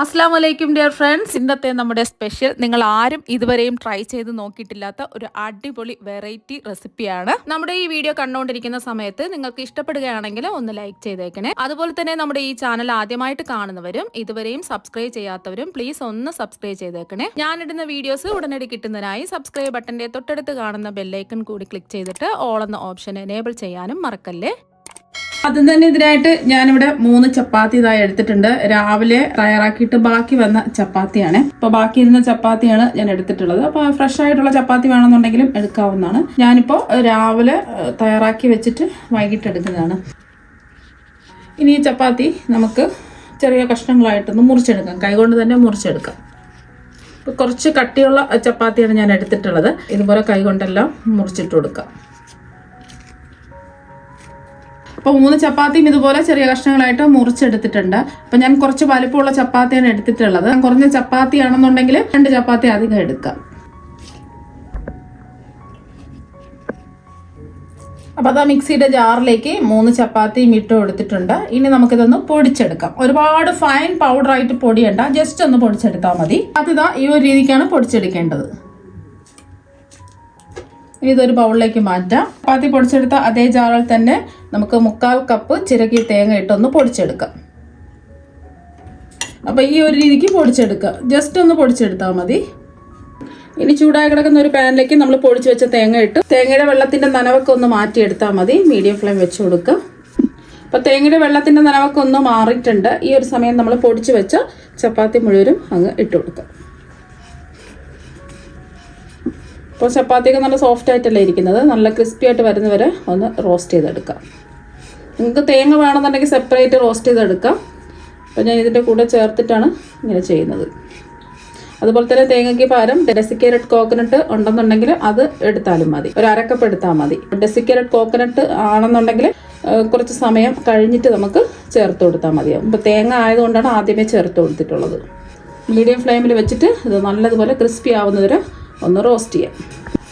അസ്സലാമു അലൈക്കും dear friends. ഇന്നത്തെ നമ്മുടെ സ്പെഷ്യൽ നിങ്ങൾ ആരും ഇതുവരെയും ട്രൈ ചെയ്ത് നോക്കിയിട്ടില്ലാത്ത ഒരു അടിപൊളി വെറൈറ്റി റെസിപ്പിയാണ്. നമ്മുടെ ഈ വീഡിയോ കണ്ടുകൊണ്ടിരിക്കുന്ന സമയത്ത് നിങ്ങൾക്ക് ഇഷ്ടപ്പെടുകയാണെങ്കിൽ ഒന്ന് ലൈക്ക് ചെയ്തേക്കണേ. അതുപോലെ തന്നെ നമ്മുടെ ഈ ചാനൽ ആദ്യമായിട്ട് കാണുന്നവരും ഇതുവരെയും സബ്സ്ക്രൈബ് ചെയ്യാത്തവരും പ്ലീസ് ഒന്ന് സബ്സ്ക്രൈബ് ചെയ്തേക്കണേ. ഞാനിടുന്ന വീഡിയോസ് ഉടനടി കിട്ടുന്നതിനായി സബ്സ്ക്രൈബ് ബട്ടന്റെ തൊട്ടടുത്ത് കാണുന്ന ബെല്ലൈക്കൺ കൂടി ക്ലിക്ക് ചെയ്തിട്ട് ഓൾ എന്ന ഓപ്ഷൻ എനേബിൾ ചെയ്യാനും മറക്കല്ലേ. അതും തന്നെ ഇതിനായിട്ട് ഞാനിവിടെ 3 ചപ്പാത്തി ഇതായി എടുത്തിട്ടുണ്ട്. രാവിലെ തയ്യാറാക്കിയിട്ട് ബാക്കി വന്ന ചപ്പാത്തിയാണ്. അപ്പൊ ബാക്കി ഇരുന്ന ചപ്പാത്തിയാണ് ഞാൻ എടുത്തിട്ടുള്ളത്. അപ്പൊ ഫ്രഷ് ആയിട്ടുള്ള ചപ്പാത്തി വേണമെന്നുണ്ടെങ്കിലും എടുക്കാവുന്നതാണ്. ഞാനിപ്പോ രാവിലെ തയ്യാറാക്കി വെച്ചിട്ട് വൈകിട്ട് എടുക്കുന്നതാണ്. ഇനി ഈ ചപ്പാത്തി നമുക്ക് ചെറിയ കഷ്ണങ്ങളായിട്ടൊന്ന് മുറിച്ചെടുക്കാം. കൈകൊണ്ട് തന്നെ മുറിച്ചെടുക്കാം. കുറച്ച് കട്ടിയുള്ള ചപ്പാത്തിയാണ് ഞാൻ എടുത്തിട്ടുള്ളത്. ഇതുപോലെ കൈകൊണ്ടെല്ലാം മുറിച്ചിട്ട് കൊടുക്കാം. അപ്പോൾ 3 ചപ്പാത്തിയും ഇതുപോലെ ചെറിയ കഷ്ണങ്ങളായിട്ട് മുറിച്ചെടുത്തിട്ടുണ്ട്. അപ്പം ഞാൻ കുറച്ച് വലുപ്പമുള്ള ചപ്പാത്തിയാണ് എടുത്തിട്ടുള്ളത്. കുറഞ്ഞ ചപ്പാത്തി ആണെന്നുണ്ടെങ്കിൽ 2 ചപ്പാത്തി അധികം എടുക്കാം. അപ്പം അതാ മിക്സിയുടെ ജാറിലേക്ക് 3 ചപ്പാത്തിയും ഇട്ട് കൊടുത്തിട്ടുണ്ട്. ഇനി നമുക്കിതൊന്ന് പൊടിച്ചെടുക്കാം. ഒരുപാട് ഫൈൻ പൗഡറായിട്ട് പൊടിയണ്ട, ജസ്റ്റ് ഒന്ന് പൊടിച്ചെടുത്താൽ മതി. അതിതാ ഈ ഒരു രീതിക്കാണ് പൊടിച്ചെടുക്കേണ്ടത്. ഇനി ഇതൊരു ബൗളിലേക്ക് മാറ്റാം. ചപ്പാത്തി പൊടിച്ചെടുത്ത അതേ ജാറിൽ തന്നെ നമുക്ക് 1/4 കപ്പ് ചിരകി തേങ്ങ ഇട്ടൊന്ന് പൊടിച്ചെടുക്കാം. അപ്പം ഈ ഒരു രീതിക്ക് പൊടിച്ചെടുക്കുക. ജസ്റ്റ് ഒന്ന് പൊടിച്ചെടുത്താൽ മതി. ഇനി ചൂടായി കിടക്കുന്ന ഒരു പാനിലേക്ക് നമ്മൾ പൊടിച്ച് വെച്ച തേങ്ങ ഇട്ട് തേങ്ങയുടെ വെള്ളത്തിൻ്റെ നനവൊക്കെ ഒന്ന് മാറ്റിയെടുത്താൽ മതി. മീഡിയം ഫ്ലെയിം വെച്ച് കൊടുക്കുക. അപ്പം തേങ്ങയുടെ വെള്ളത്തിൻ്റെ നനവൊക്കെ ഒന്ന് മാറിയിട്ടുണ്ട്. ഈ ഒരു സമയം നമ്മൾ പൊടിച്ച് വെച്ച ചപ്പാത്തി മുഴുവനും അങ്ങ് ഇട്ട് കൊടുക്കുക. അപ്പോൾ ചപ്പാത്തിയൊക്കെ നല്ല സോഫ്റ്റ് ആയിട്ടല്ലേ ഇരിക്കുന്നത്. നല്ല ക്രിസ്പി ആയിട്ട് വരുന്നവരെ ഒന്ന് റോസ്റ്റ് ചെയ്തെടുക്കാം. നിങ്ങൾക്ക് തേങ്ങ വേണമെന്നുണ്ടെങ്കിൽ സെപ്പറേറ്റ് റോസ്റ്റ് ചെയ്തെടുക്കാം. അപ്പോൾ ഞാൻ ഇതിൻ്റെ കൂടെ ചേർത്തിട്ടാണ് ഇങ്ങനെ ചെയ്യുന്നത്. അതുപോലെ തന്നെ തേങ്ങയ്ക്ക് പകരം ഡെസിക്കേറ്റഡ് കോക്കനട്ട് ഉണ്ടെന്നുണ്ടെങ്കിൽ അത് എടുത്താലും മതി. ഒരു 1/2 കപ്പ് എടുത്താൽ മതി. ഡെസിക്കേറ്റഡ് കോക്കനട്ട് ആണെന്നുണ്ടെങ്കിൽ കുറച്ച് സമയം കഴിഞ്ഞിട്ട് നമുക്ക് ചേർത്ത് കൊടുത്താൽ മതിയാവും. ഇപ്പോൾ തേങ്ങ ആയതുകൊണ്ടാണ് ആദ്യമേ ചേർത്ത് കൊടുത്തിട്ടുള്ളത്. മീഡിയം ഫ്ലെയിമിൽ വെച്ചിട്ട് ഇത് നല്ലതുപോലെ ക്രിസ്പി ആവുന്നവരെ ഒന്ന് റോസ്റ്റ് ചെയ്യാം.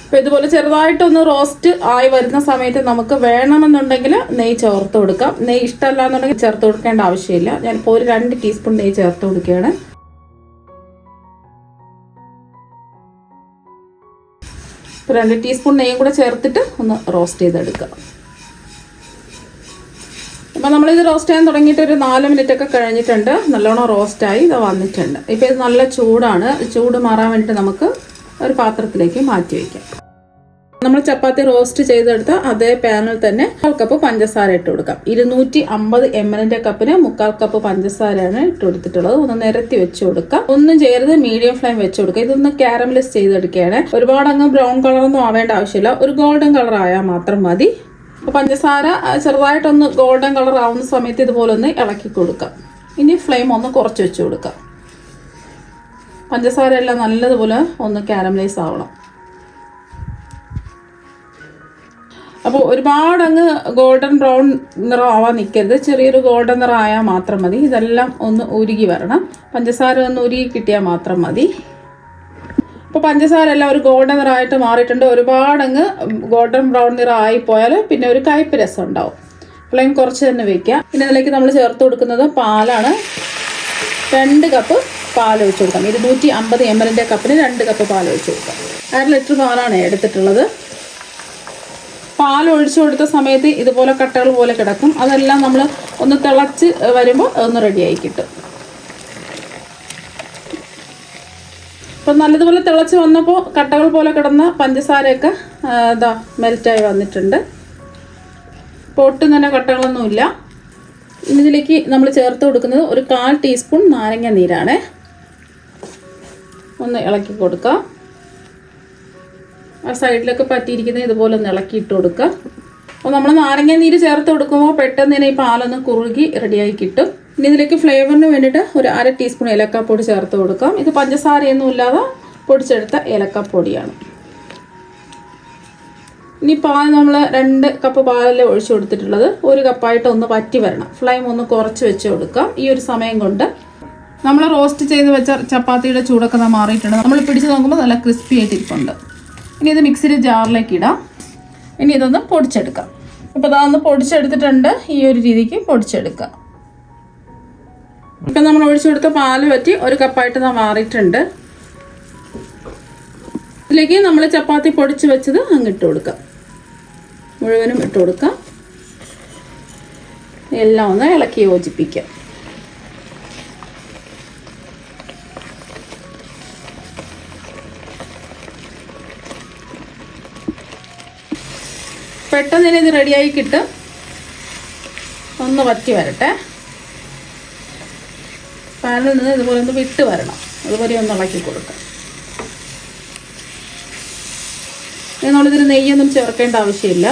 അപ്പോൾ ഇതുപോലെ ചെറുതായിട്ടൊന്ന് റോസ്റ്റ് ആയി വരുന്ന സമയത്ത് നമുക്ക് വേണമെന്നുണ്ടെങ്കിൽ നെയ്യ് ചേർത്ത് കൊടുക്കാം. നെയ്യ് ഇഷ്ടമല്ല എന്നുണ്ടെങ്കിൽ ചേർത്ത് കൊടുക്കേണ്ട ആവശ്യമില്ല. ഞാനിപ്പോൾ ഒരു 2 ടീസ്പൂൺ നെയ്യ് ചേർത്ത് കൊടുക്കുകയാണ്. ഇപ്പോൾ 2 ടീസ്പൂൺ നെയ്യും കൂടെ ചേർത്തിട്ട് ഒന്ന് റോസ്റ്റ് ചെയ്തെടുക്കാം. അപ്പോൾ നമ്മളിത് റോസ്റ്റ് ചെയ്യാൻ തുടങ്ങിയിട്ട് ഒരു 4 മിനിറ്റൊക്കെ കഴിഞ്ഞിട്ടുണ്ട്. നല്ലോണം റോസ്റ്റായി ഇത് വന്നിട്ടുണ്ട്. ഇപ്പോൾ ഇത് നല്ല ചൂടാണ്. ചൂട് മാറാൻ വേണ്ടിയിട്ട് നമുക്ക് ഒരു പാത്രത്തിലേക്ക് മാറ്റി വയ്ക്കാം. നമ്മൾ ചപ്പാത്തി റോസ്റ്റ് ചെയ്തെടുത്ത അതേ പാനിൽ തന്നെ 1/4 കപ്പ് പഞ്ചസാര ഇട്ട് കൊടുക്കാം. 250 ml കപ്പിന് 1/4 കപ്പ് പഞ്ചസാരയാണ് ഇട്ട് കൊടുത്തിട്ടുള്ളത്. ഒന്ന് നിരത്തി വെച്ച് കൊടുക്കാം. ഒന്നും ചെയ്യരുത്, മീഡിയം ഫ്ലെയിം വെച്ച് കൊടുക്കുക. ഇതൊന്ന് കാരമലൈസ് ചെയ്തെടുക്കുകയാണ്. ഒരുപാട് അങ്ങ് ബ്രൗൺ കളറൊന്നും ആവേണ്ട ആവശ്യമില്ല. ഒരു ഗോൾഡൻ കളർ ആയാൽ മാത്രം മതി. അപ്പോൾ പഞ്ചസാര ചെറുതായിട്ടൊന്ന് ഗോൾഡൻ കളർ ആവുന്ന സമയത്ത് ഇതുപോലെ ഒന്ന് ഇളക്കി കൊടുക്കാം. ഇനി ഫ്ലെയിം ഒന്ന് കുറച്ച് വെച്ച് കൊടുക്കാം. പഞ്ചസാര എല്ലാം നല്ലതുപോലെ ഒന്ന് കാരമലൈസ് ആവണം. അപ്പോൾ ഒരുപാട് അങ്ങ് ഗോൾഡൻ ബ്രൗൺ നിറം ആവാൻ നിൽക്കരുത്. ചെറിയൊരു ഗോൾഡൻ നിറം ആയാൽ മാത്രം മതി. ഇതെല്ലാം ഒന്ന് ഉരുകി വരണം. പഞ്ചസാര ഒന്ന് ഉരുകി കിട്ടിയാൽ മാത്രം മതി. അപ്പോൾ പഞ്ചസാര എല്ലാം ഒരു ഗോൾഡൻ നിറമായിട്ട് മാറിയിട്ടുണ്ട്. ഒരുപാട് അങ്ങ് ഗോൾഡൻ ബ്രൗൺ നിറം ആയിപ്പോയാൽ പിന്നെ ഒരു കയ്പ്പ് രസം ഉണ്ടാവും. ഫ്ലെയിം കുറച്ച് തന്നെ വയ്ക്കുക. പിന്നെ അതിലേക്ക് നമ്മൾ ചേർത്ത് കൊടുക്കുന്നത് പാലാണ്. 2 കപ്പ് പാൽ ഒഴിച്ച് കൊടുക്കാം. 250 ml കപ്പിന് 2 കപ്പ് പാൽ ഒഴിച്ച് കൊടുക്കാം. 1/2 ലിറ്റർ പാലാണ് എടുത്തിട്ടുള്ളത്. പാൽ ഒഴിച്ചു കൊടുത്ത സമയത്ത് ഇതുപോലെ കട്ടകൾ പോലെ കിടക്കും. അതെല്ലാം നമ്മൾ ഒന്ന് തിളച്ച് വരുമ്പോൾ ഒന്ന് റെഡിയായി കിട്ടും. അപ്പം നല്ലതുപോലെ തിളച്ച് വന്നപ്പോൾ കട്ടകൾ പോലെ കിടന്ന പഞ്ചസാരയൊക്കെ ഇതാ മെൽറ്റായി വന്നിട്ടുണ്ട്. ഇപ്പോൾ ഒട്ടും തന്നെ കട്ടകളൊന്നുമില്ല. ഇതിലേക്ക് നമ്മൾ ചേർത്ത് കൊടുക്കുന്നത് ഒരു 1/4 ടീസ്പൂൺ നാരങ്ങ നീരാണ്. ഒന്ന് ഇളക്കി കൊടുക്കുക. ആ സൈഡിലൊക്കെ പറ്റിയിരിക്കുന്നത് ഇതുപോലെ ഒന്ന് ഇളക്കി ഇട്ട് കൊടുക്കുക. അപ്പോൾ നമ്മൾ നാരങ്ങ നീര് ചേർത്ത് കൊടുക്കുമ്പോൾ പെട്ടെന്ന് തന്നെ ഈ പാലൊന്ന് കുറുകി റെഡിയായി കിട്ടും. ഇനി ഇതിലേക്ക് ഫ്ലേവറിന് വേണ്ടിയിട്ട് ഒരു 1/2 ടീസ്പൂൺ ഏലക്കാപ്പൊടി ചേർത്ത് കൊടുക്കാം. ഇത് പഞ്ചസാരയൊന്നും ഇല്ലാതെ പൊടിച്ചെടുത്ത ഏലക്കാപ്പൊടിയാണ്. ഇനി പാൽ നമ്മൾ 2 കപ്പ് പാലല്ലേ ഒഴിച്ചു കൊടുത്തിട്ടുള്ളത്. 1 കപ്പായിട്ട് ഒന്ന് പറ്റി വരണം. ഫ്ലെയിം ഒന്ന് കുറച്ച് വെച്ച് കൊടുക്കാം. ഈ ഒരു സമയം കൊണ്ട് നമ്മൾ റോസ്റ്റ് ചെയ്ത് വെച്ച ചപ്പാത്തിയുടെ ചൂടൊക്കെ മാറിയിട്ടുണ്ട്. നമ്മൾ പിടിച്ച് നോക്കുമ്പോൾ നല്ല ക്രിസ്പി ആയിട്ട് ഇരിപ്പുണ്ട്. ഇനി ഇത് മിക്സിയുടെ ജാറിലേക്ക് ഇടാം. ഇനി ഇതൊന്ന് പൊടിച്ചെടുക്കാം. അപ്പോൾ അതൊന്ന് പൊടിച്ചെടുത്തിട്ടുണ്ട്. ഈ ഒരു രീതിക്ക് പൊടിച്ചെടുക്കാം. ഇപ്പം നമ്മൾ ഒഴിച്ചു കൊടുത്ത പാല് പറ്റി 1 കപ്പായിട്ട് മാറിയിട്ടുണ്ട്. ഇതിലേക്ക് നമ്മൾ ചപ്പാത്തി പൊടിച്ച് വെച്ചത് അങ്ങ് ഇട്ട് കൊടുക്കാം. മുഴുവനും ഇട്ട് കൊടുക്കാം. എല്ലാം ഒന്ന് ഇളക്കി യോജിപ്പിക്കാം. പെട്ടെന്ന് തന്നെ ഇത് റെഡിയായി കിട്ടും. ഒന്ന് വറ്റി വരട്ടെ. പാനിൽ നിന്ന് ഇതുപോലെ ഒന്ന് വിട്ട് വരണം. അതുപോലെ ഒന്ന് ഇളക്കി കൊടുക്കാം. നമ്മളിതിന് നെയ്യൊന്നും ചേർക്കേണ്ട ആവശ്യമില്ല.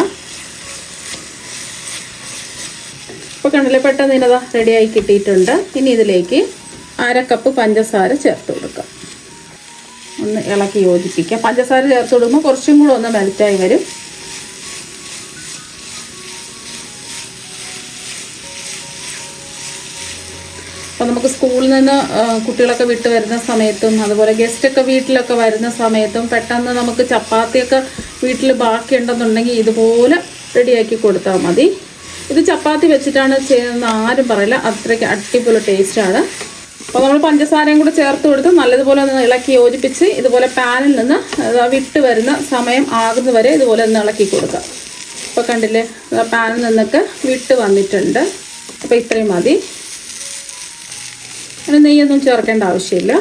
ഇപ്പോൾ കണ്ടില്ലേ, പെട്ടെന്ന് ഇതിനതാ റെഡിയായി കിട്ടിയിട്ടുണ്ട്. ഇനി ഇതിലേക്ക് 1/2 കപ്പ് പഞ്ചസാര ചേർത്ത് കൊടുക്കാം. ഒന്ന് ഇളക്കി യോജിപ്പിക്കാം. പഞ്ചസാര ചേർത്ത് കൊടുക്കുമ്പോൾ കുറച്ചും കൂടെ ഒന്ന് മെൽറ്റായി വരും. അപ്പോൾ നമുക്ക് സ്കൂളിൽ നിന്ന് കുട്ടികളൊക്കെ വിട്ട് വരുന്ന സമയത്തും അതുപോലെ ഗസ്റ്റൊക്കെ വീട്ടിലൊക്കെ വരുന്ന സമയത്തും പെട്ടെന്ന് നമുക്ക് ചപ്പാത്തിയൊക്കെ വീട്ടിൽ ബാക്കിയുണ്ടെന്നുണ്ടെങ്കിൽ ഇതുപോലെ റെഡിയാക്കി കൊടുത്താൽ മതി. ഇത് ചപ്പാത്തി വെച്ചിട്ടാണ് ചെയ്യുന്നതെന്ന് ആരും പറയില്ല, അത്രയ്ക്ക് അടിപൊളി ടേസ്റ്റാണ്. അപ്പോൾ നമ്മൾ പഞ്ചസാരയും കൂടെ ചേർത്ത് കൊടുത്ത് നല്ലതുപോലെ ഒന്ന് ഇളക്കി യോജിപ്പിച്ച് ഇതുപോലെ പാനിൽ നിന്ന് വിട്ട് വരുന്ന സമയം ആകുന്ന വരെ ഇതുപോലെ ഒന്ന് ഇളക്കി കൊടുക്കാം. ഇപ്പോൾ കണ്ടില്ലേ, പാനിൽ നിന്നൊക്കെ വിട്ട് വന്നിട്ടുണ്ട്. അപ്പോൾ ഇത്രയും മതി. അങ്ങനെ നെയ്യൊന്നും ചേർക്കേണ്ട ആവശ്യമില്ല.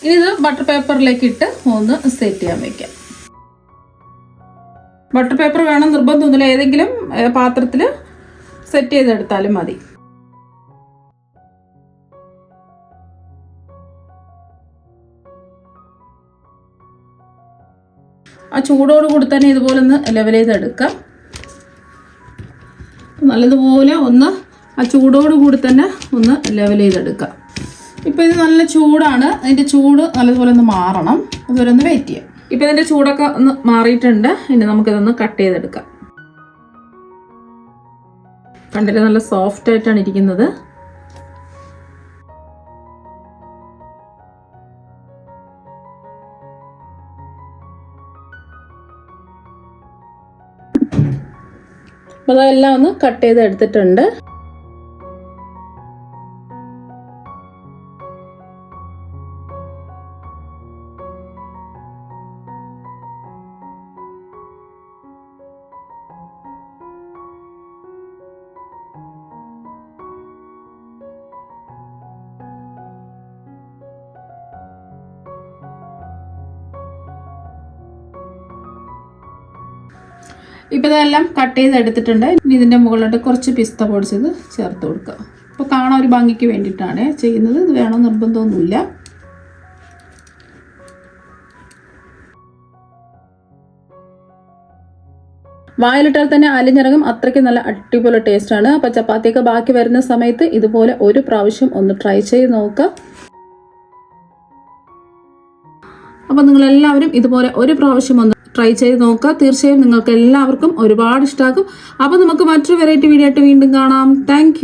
ഇനി ഇത് ബട്ടർ പേപ്പറിലേക്ക് ഇട്ട് ഒന്ന് സെറ്റ് ചെയ്യാൻ വയ്ക്കാം. ബട്ടർ പേപ്പർ വേണം നിർബന്ധമൊന്നുമില്ല, ഏതെങ്കിലും പാത്രത്തിൽ സെറ്റ് ചെയ്തെടുത്താലും മതി. ആ ചൂടോട് കൂടി തന്നെ ഇതുപോലെ ഒന്ന് ലെവൽ ചെയ്തെടുക്കാം. നല്ലതുപോലെ ഒന്ന് ആ ചൂടോട് കൂടി തന്നെ ഒന്ന് ലെവൽ ചെയ്തെടുക്കാം. ഇപ്പോൾ ഇത് നല്ല ചൂടാണ്. അതിൻ്റെ ചൂട് നല്ലതുപോലെ ഒന്ന് മാറണം. അതുവരെ ഒന്ന് വെയിറ്റ് ചെയ്യാം. ഇപ്പോൾ ഇതിൻ്റെ ചൂടൊക്കെ ഒന്ന് മാറിയിട്ടുണ്ട്. ഇനി നമുക്കിതൊന്ന് കട്ട് ചെയ്തെടുക്കാം. കണ്ടിട്ട് നല്ല സോഫ്റ്റ് ആയിട്ടാണ് ഇരിക്കുന്നത്. അപ്പോൾ അതെല്ലാം ഒന്ന് കട്ട് ചെയ്ത് എടുത്തിട്ടുണ്ട്. ഇപ്പോൾ ഇതെല്ലാം കട്ട് ചെയ്തെടുത്തിട്ടുണ്ട്. ഇനി ഇതിൻ്റെ മുകളിലോട്ട് കുറച്ച് പിസ്ത പൊടിച്ചത് ചേർത്ത് കൊടുക്കുക. അപ്പോൾ കാണാൻ ഒരു ഭംഗിക്ക് വേണ്ടിയിട്ടാണ് ചെയ്യുന്നത്. ഇത് വേണം നിർബന്ധമൊന്നുമില്ല. വായിലിട്ടാൽ തന്നെ അലിഞ്ഞിറങ്ങും, അത്രയ്ക്ക് നല്ല അടിപൊളി ടേസ്റ്റാണ്. അപ്പോൾ ചപ്പാത്തിയൊക്കെ ബാക്കി വരുന്ന സമയത്ത് ഇതുപോലെ ഒരു പ്രാവശ്യം ഒന്ന് ട്രൈ ചെയ്ത് നോക്കുക. അപ്പോൾ നിങ്ങളെല്ലാവരും ഇതുപോലെ ഒരു പ്രാവശ്യം ഒന്ന് ട്രൈ ചെയ്ത് നോക്കുക. തീർച്ചയായും നിങ്ങൾക്ക് എല്ലാവർക്കും ഒരുപാട് ഇഷ്ടമാകും. അപ്പോൾ നമുക്ക് മറ്റൊരു വെറൈറ്റി വീഡിയോ ആയിട്ട് വീണ്ടും കാണാം. താങ്ക്